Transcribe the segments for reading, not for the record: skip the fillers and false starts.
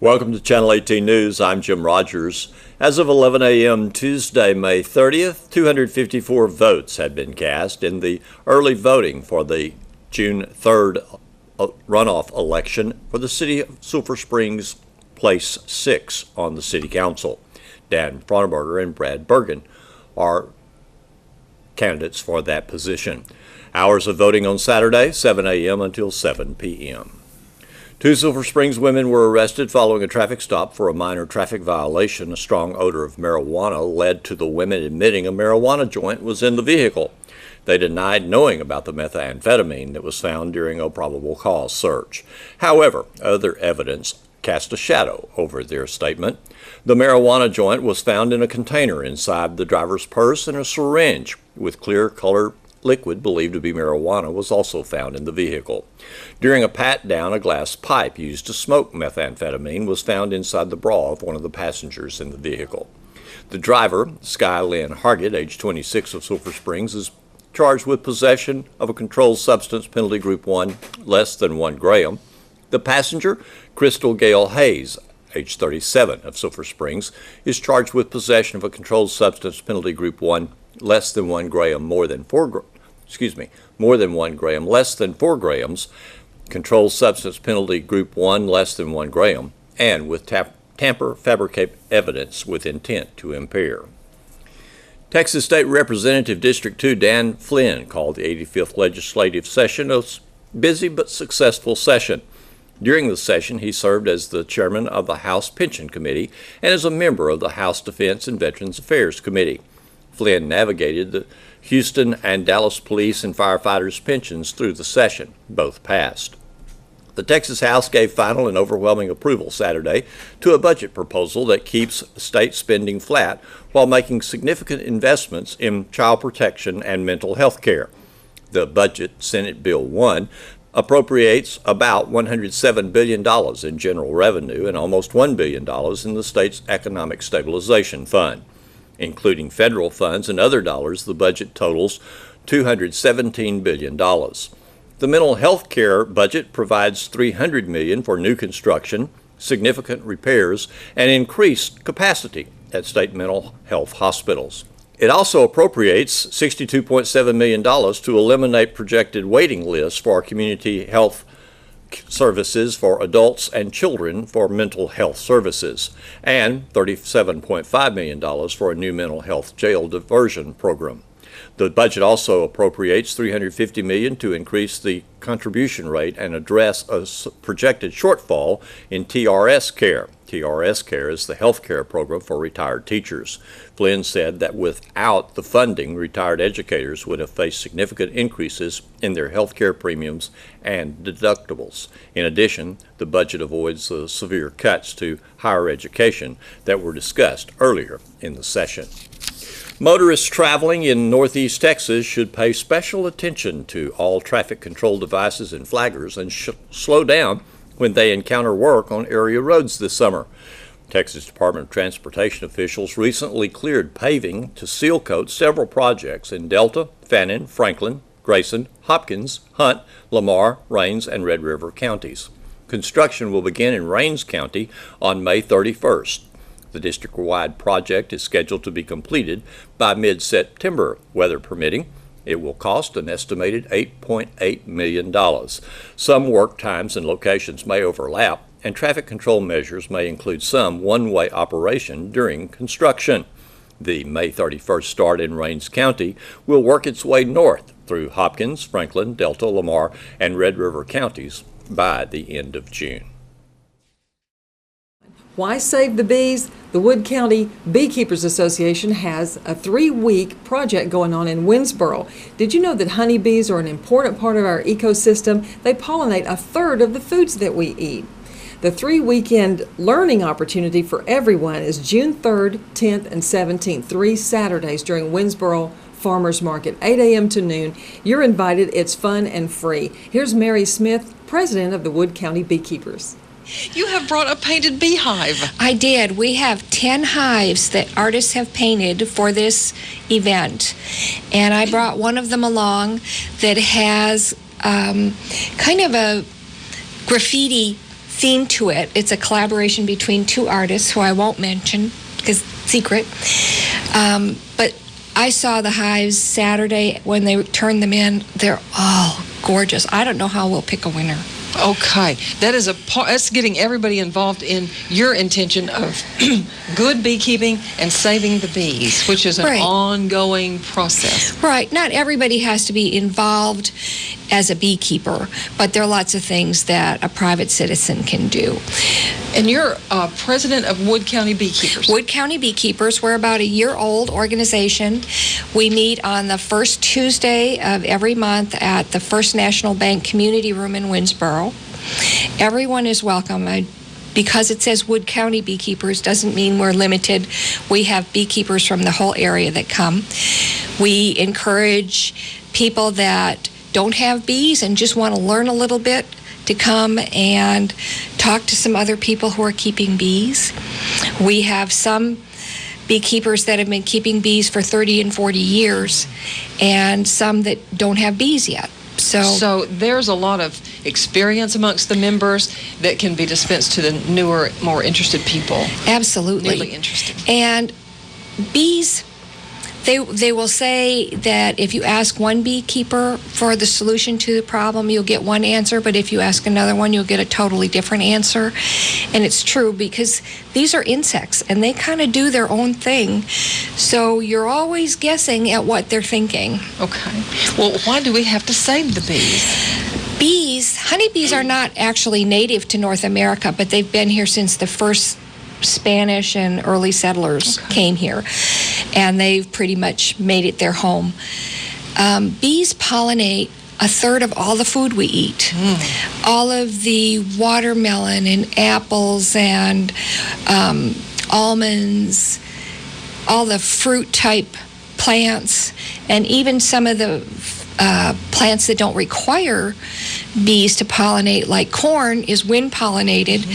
Welcome to Channel 18 News. I'm Jim Rogers. As of 11 a.m. Tuesday, May 30th, 254 votes had been cast in the early voting for the June 3rd runoff election for the City of Sulphur Springs Place 6 on the City Council. Dan Frontenberger and Brad Bergen are candidates for that position. Hours of voting on Saturday, 7 a.m. until 7 p.m. Two Sulphur Springs women were arrested following a traffic stop for a minor traffic violation. A strong odor of marijuana led to the women admitting a marijuana joint was in the vehicle. They denied knowing about the methamphetamine that was found during a probable cause search. However, other evidence cast a shadow over their statement. The marijuana joint was found in a container inside the driver's purse, and a syringe with clear-colored liquid believed to be marijuana was also found in the vehicle. During a pat-down, a glass pipe used to smoke methamphetamine was found inside the bra of one of the passengers in the vehicle. The driver, Sky Lynn Hargett, age 26, of Sulphur Springs, is charged with possession of a controlled substance, penalty group 1, less than 1 gram. The passenger, Crystal Gail Hayes, age 37, of Sulphur Springs, is charged with possession of a controlled substance, penalty group 1, less than 1 gram, more than 1 gram, less than 4 grams, controlled substance penalty group 1, less than 1 gram, and with tamper, fabricate evidence with intent to impair. Texas State Representative District 2 Dan Flynn called the 85th legislative session a busy but successful session. During the session, he served as the chairman of the House Pension Committee and as a member of the House Defense and Veterans Affairs Committee. Flynn navigated the Houston and Dallas police and firefighters' pensions through the session. Both passed. The Texas House gave final and overwhelming approval Saturday to a budget proposal that keeps state spending flat while making significant investments in child protection and mental health care. The budget, Senate Bill 1, appropriates about $107 billion in general revenue and almost $1 billion in the state's Economic Stabilization Fund. Including federal funds and other dollars, the budget totals $217 billion. The mental health care budget provides $300 million for new construction, significant repairs, and increased capacity at state mental health hospitals. It also appropriates $62.7 million to eliminate projected waiting lists for community health services for adults and children for mental health services, and $37.5 million for a new mental health jail diversion program. The budget also appropriates $350 million to increase the contribution rate and address a projected shortfall in TRS care. TRS care is the health care program for retired teachers. Flynn said that without the funding, retired educators would have faced significant increases in their health care premiums and deductibles. In addition, the budget avoids the severe cuts to higher education that were discussed earlier in the session. Motorists traveling in northeast Texas should pay special attention to all traffic control devices and flaggers and slow down when they encounter work on area roads this summer. Texas Department of Transportation officials recently cleared paving to seal coat several projects in Delta, Fannin, Franklin, Grayson, Hopkins, Hunt, Lamar, Rains, and Red River counties. Construction will begin in Rains County on May 31st. The district-wide project is scheduled to be completed by mid-September, weather permitting. It will cost an estimated $8.8 million. Some work times and locations may overlap, and traffic control measures may include some one-way operation during construction. The May 31st start in Rains County will work its way north through Hopkins, Franklin, Delta, Lamar, and Red River counties by the end of June. Why save the bees? The Wood County Beekeepers Association has a 3-week project going on in Winsboro. Did you know that honeybees are an important part of our ecosystem? They pollinate a third of the foods that we eat. The 3-weekend learning opportunity for everyone is June 3rd, 10th, and 17th, 3 Saturdays during Winsboro Farmers Market, 8 a.m. to noon. You're invited. It's fun and free. Here's Mary Smith, president of the Wood County Beekeepers. You have brought a painted beehive. I did. We have 10 hives that artists have painted for this event. And I brought one of them along that has kind of a graffiti theme to it. It's a collaboration between two artists who I won't mention because secret. But I saw the hives Saturday when they turned them in. They're all gorgeous. I don't know how we'll pick a winner. Okay, that is that's getting everybody involved in your intention of good beekeeping and saving the bees, which is an Right. ongoing process. Right. Not everybody has to be involved as a beekeeper, but there are lots of things that a private citizen can do. And you're president of Wood County Beekeepers. Wood County Beekeepers, we're about a year-old organization. We meet on the first Tuesday of every month at the First National Bank Community Room in Winsboro. Everyone is welcome. Because it says Wood County Beekeepers doesn't mean we're limited. We have beekeepers from the whole area that come. We encourage people that don't have bees and just want to learn a little bit to come and talk to some other people who are keeping bees. We have some beekeepers that have been keeping bees for 30 and 40 years, and some that don't have bees yet. So there's a lot of experience amongst the members that can be dispensed to the newer, more interested people. Absolutely. Really interesting. And bees, they will say that if you ask one beekeeper for the solution to the problem, you'll get one answer, but if you ask another one, you'll get a totally different answer. And it's true, because these are insects, and they kind of do their own thing. So you're always guessing at what they're thinking. Okay. Well, why do we have to save the bees? Bees, honeybees are not actually native to North America, but they've been here since the first Spanish and early settlers came here, and they've pretty much made it their home. Bees pollinate a third of all the food we eat. All of the watermelon and apples and almonds, all the fruit type plants, and even some of the plants that don't require bees to pollinate, like corn, is wind pollinated,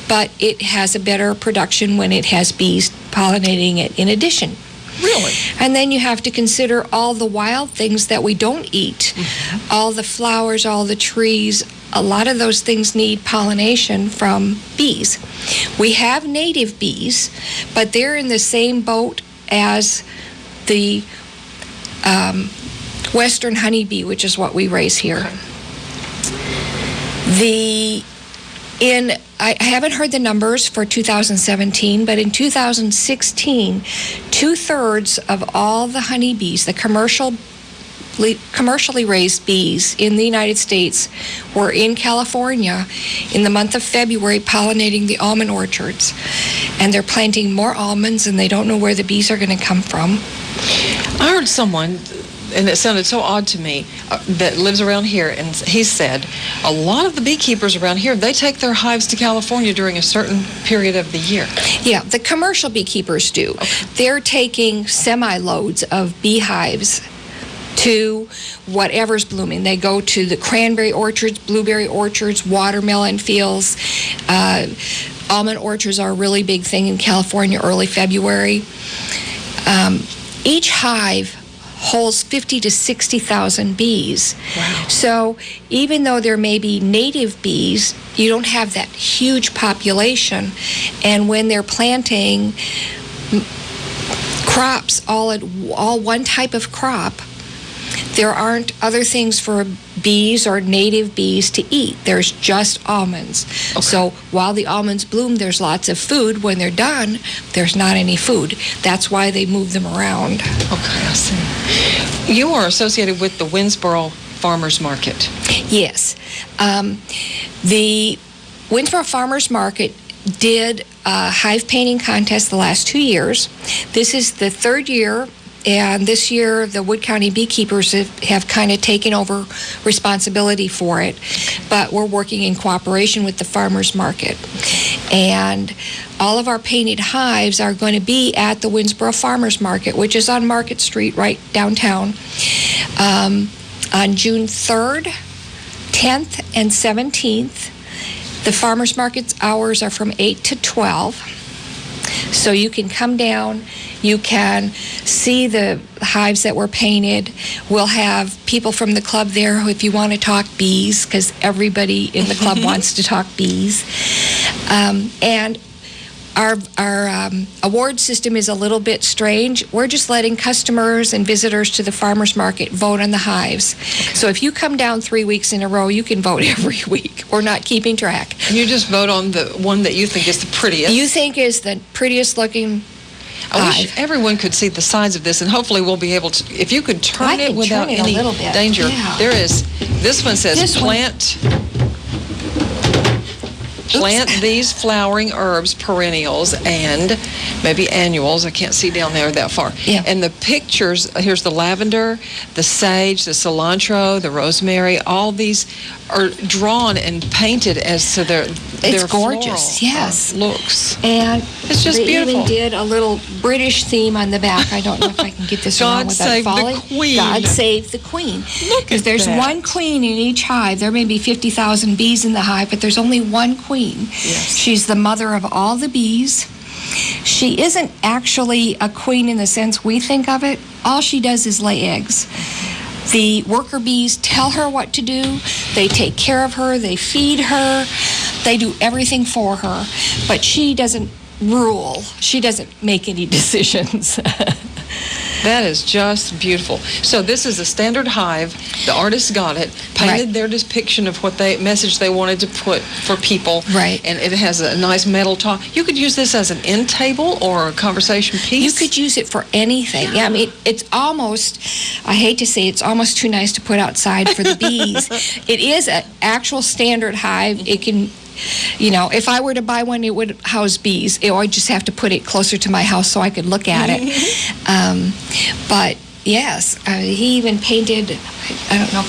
but it has a better production when it has bees pollinating it in addition. Really? And then you have to consider all the wild things that we don't eat, all the flowers, all the trees. A lot of those things need pollination from bees. We have native bees, but they're in the same boat as the Western honeybee, which is what we raise here. I haven't heard the numbers for 2017, but in 2016, 2/3 of all the honeybees, the commercially raised bees in the United States, were in California in the month of February pollinating the almond orchards. And they're planting more almonds, and they don't know where the bees are going to come from. I heard someone, and it sounded so odd to me, that lives around here, and he said a lot of the beekeepers around here, they take their hives to California during a certain period of the year. Yeah, the commercial beekeepers do. They're taking semi-loads of beehives to whatever's blooming. They go to the cranberry orchards, blueberry orchards, watermelon fields. Almond orchards are a really big thing in California early February. Each hive holds 50 to 60,000 bees. Wow. So even though there may be native bees, you don't have that huge population. And when they're planting crops, all one type of crop, there aren't other things for bees or native bees to eat. There's just almonds. Okay. So while the almonds bloom, there's lots of food. When they're done, there's not any food. That's why they move them around. Okay, I see. You are associated with the Winsboro Farmers Market. Yes. The Winsboro Farmers Market did a hive painting contest the last 2 years. This is the third year. And this year, the Wood County Beekeepers have kind of taken over responsibility for it. But we're working in cooperation with the farmers market. And all of our painted hives are going to be at the Winsboro Farmers Market, which is on Market Street right downtown, on June 3rd, 10th, and 17th. The farmers market's hours are from 8 to 12. So you can come down You can see the hives that were painted. We'll have people from the club there who, if you want to talk bees, because everybody in the club wants to talk bees. And our award system is a little bit strange. We're just letting customers and visitors to the farmers market vote on the hives. So if you come down 3 weeks in a row, you can vote every week. We're not keeping track. You just vote on the one that you think is the prettiest. You think is the prettiest looking I wish hive. everyone could see the sides of this, and hopefully we'll be able to, if you could turn I it can without turn it a any little bit, danger. yeah. There is, this one says This one- plant these flowering herbs, perennials, and maybe annuals. I can't see down there that far. Yeah. And the pictures, here's the lavender, the sage, the cilantro, the rosemary, all these are drawn and painted as to their gorgeous, floral, yes. looks. And It's just they beautiful. even did a little British theme on the back. I don't know if I can get this God around without save the falling. queen. God save the queen. Look Because at there's that. one queen in each hive. There may be 50,000 bees in the hive, but there's only one queen. Yes. She's the mother of all the bees. She isn't actually a queen in the sense we think of it. All she does is lay eggs. The worker bees tell her what to do. They take care of her. They feed her. They do everything for her. But she doesn't rule. She doesn't make any decisions. That is just beautiful. So this is a standard hive. The artist got it, painted Right. their depiction of what message they wanted to put for people. Right. And it has a nice metal top. You could use this as an end table or a conversation piece. You could use it for anything. Yeah, I mean, it's almost, I hate to say it's almost too nice to put outside for the bees. It is an actual standard hive. It can, you know, if I were to buy one, it would house bees. I would just have to put it closer to my house so I could look at it. But yes, he even painted, I don't know,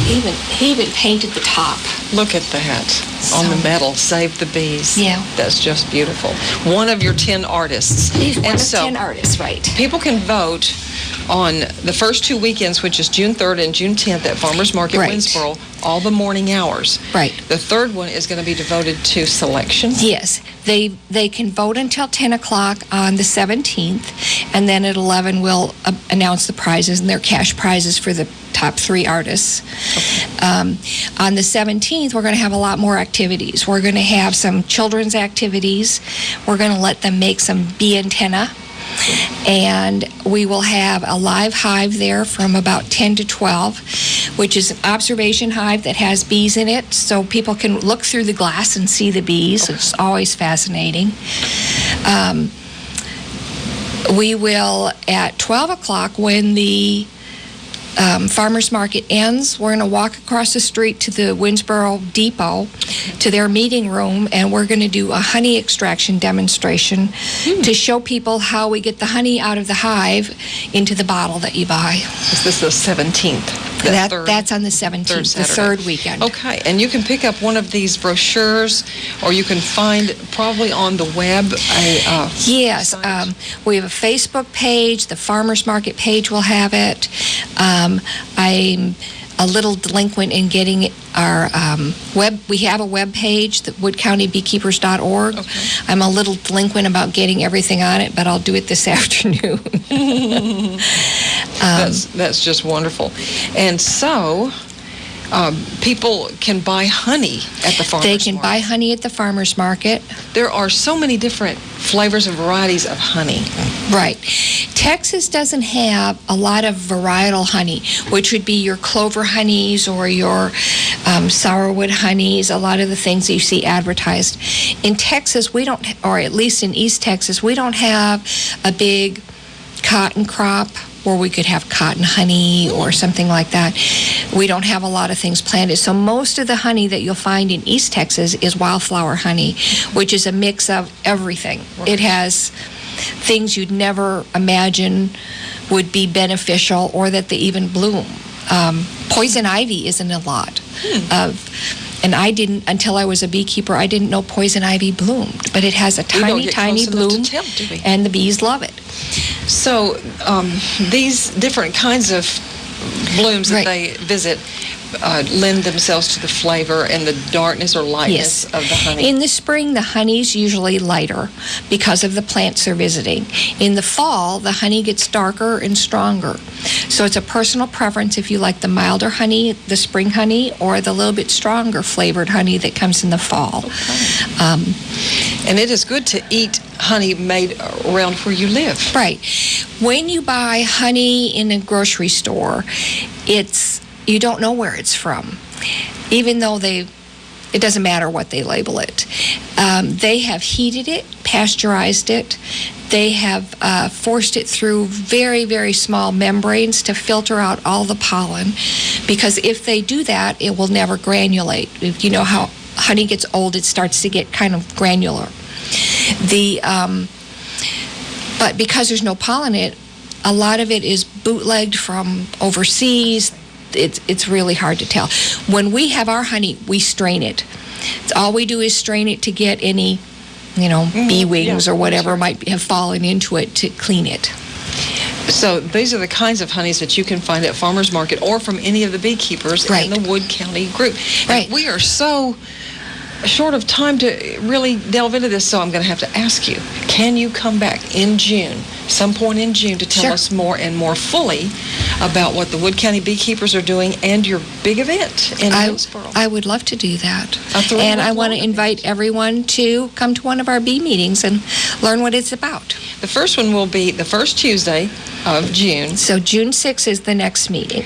he even painted the top. Look at that on the metal. Save the bees. Yeah. That's just beautiful. One of your 10 artists. He's one And of so 10 artists, right. people can vote on the first 2 weekends, which is June 3rd and June 10th at Farmers Market, Right. Winsboro, all the morning hours. Right. The third one is going to be devoted to selection. Yes, they can vote until 10 o'clock on the 17th, and then at 11 we'll announce the prizes, and they're cash prizes for the top 3 artists. On the 17th, we're going to have a lot more activities. We're going to have some children's activities. We're going to let them make some bee antenna. And we will have a live hive there from about 10 to 12, which is an observation hive that has bees in it, so people can look through the glass and see the bees. It's always fascinating. We will, at 12 o'clock, when the farmers market ends, we're going to walk across the street to the Winsboro Depot, to their meeting room, and we're going to do a honey extraction demonstration to show people how we get the honey out of the hive into the bottle that you buy. Is this the 17th? That's on the 17th, the Saturday. third weekend. Okay, and you can pick up one of these brochures, or you can find probably on the web Yes, site. we have a Facebook page. The farmers market page will have it. I'm a little delinquent in getting our web. We have a web page, the woodcountybeekeepers.org. Okay. I'm a little delinquent about getting everything on it, but I'll do it this afternoon. That's just wonderful. And so people can buy honey at the farmers They can market. buy honey at the farmers market. There are so many different flavors and varieties of honey. Right. Texas doesn't have a lot of varietal honey, which would be your clover honeys or your sourwood honeys, a lot of the things that you see advertised. In Texas, we don't, or at least in East Texas, we don't have a big cotton crop where we could have cotton honey or something like that. We don't have a lot of things planted. So most of the honey that you'll find in East Texas is wildflower honey, which is a mix of everything. It has things you'd never imagine would be beneficial or that they even bloom. Poison ivy isn't a lot of, and I didn't, until I was a beekeeper, I didn't know poison ivy bloomed, but it has a We don't tiny, get tiny close enough to bloom, tell, do we? and the bees love it. So these different kinds of blooms that Right. they visit, lend themselves to the flavor and the darkness or lightness Yes. of the honey? In the spring, the honey's usually lighter because of the plants they're visiting. In the fall, the honey gets darker and stronger. So it's a personal preference if you like the milder honey, the spring honey, or the little bit stronger flavored honey that comes in the fall. And it is good to eat honey made around where you live. Right. When you buy honey in a grocery store, you don't know where it's from, even though it doesn't matter what they label it. They have heated it, pasteurized it. They have forced it through very, very small membranes to filter out all the pollen, because if they do that, it will never granulate. If you know how honey gets old, it starts to get kind of granular. But because there's no pollen in it, a lot of it is bootlegged from overseas. It's really hard to tell. When we have our honey, we strain it. All we do is strain it to get any, bee wings or whatever might have fallen into it to clean it. So these are the kinds of honeys that you can find at farmers market or from any of the beekeepers in the Wood County group. Right. And we are so short of time to really delve into this, so I'm going to have to ask you, can you come back in June, some point in June, to tell us more and more fully about what the Wood County beekeepers are doing and your big event in Hillsboro? I would love to do that. And I want to invite everyone to come to one of our bee meetings and learn what it's about. The first one will be the first Tuesday of June. So June 6th is the next meeting.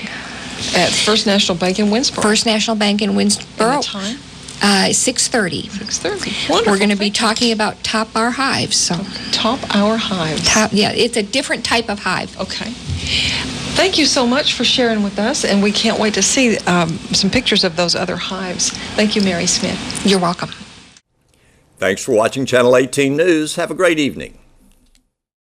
At First National Bank in Winsboro. First National Bank in Winsboro. And the time? 6:30. 6:30. Wonderful. We're going to be talking about top our hives. So top our hives. It's a different type of hive. Okay. Thank you so much for sharing with us, and we can't wait to see some pictures of those other hives. Thank you, Mary Smith. You're welcome. Thanks for watching Channel 18 News. Have a great evening.